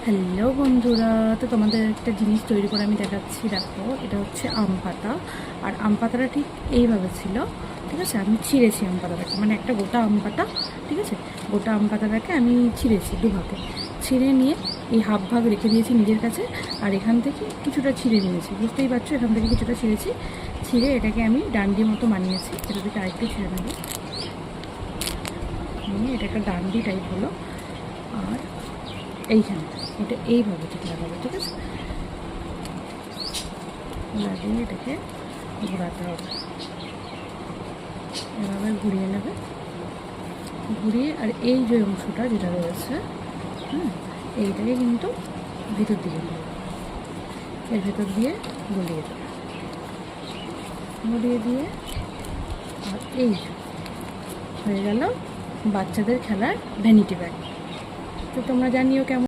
Hello বন্ধুরা, তো তোমাদের একটা জিনিস তৈরি করে আমি দেখাচ্ছি। দেখো, এটা হচ্ছে আম পাতা। আর আম পাতাটা ঠিক এইভাবে ছিল, ঠিক আছে। আমি ছিঁড়েছি আম পাতাটাকে, মানে একটা গোটা আম পাতা, ঠিক আছে। গোটা আম পাতাটাকে আমি ছিঁড়েছি দুভাগে। ছিঁড়ে নিয়ে এই হাফ ভাগ রেখে দিয়েছি নিজের কাছে, আর এখান থেকে কিছুটা ছিঁড়ে নিয়েছি, বুঝতেই পারছো। এখান থেকে কিছুটা ছিঁড়েছি, ছিঁড়ে এটাকে আমি ডান্ডি মতো বানিয়েছি। এটা থেকে আরেকটু ছিঁড়ে নেব, নিয়ে এটা একটা ডান্ডি টাইপ হলো। আর এইখানে এটা এইভাবে ঠিক লাগাবে, ঠিক আছে। লাগিয়ে এটাকে ঘোরাতে হবে, এভাবে ঘুরিয়ে নেবে। ঘুরিয়ে আর এই যে অংশটা যেটা রয়েছে, এইটাকে কিন্তু ভিতর দিকে নেবে, এর ভেতর দিয়ে গলিয়ে দেবে। গলিয়ে দিয়ে আর এই হয়ে গেল বাচ্চাদের খেলার ভ্যানিটি ব্যাগ। তো তোমরা জানিও কেমন।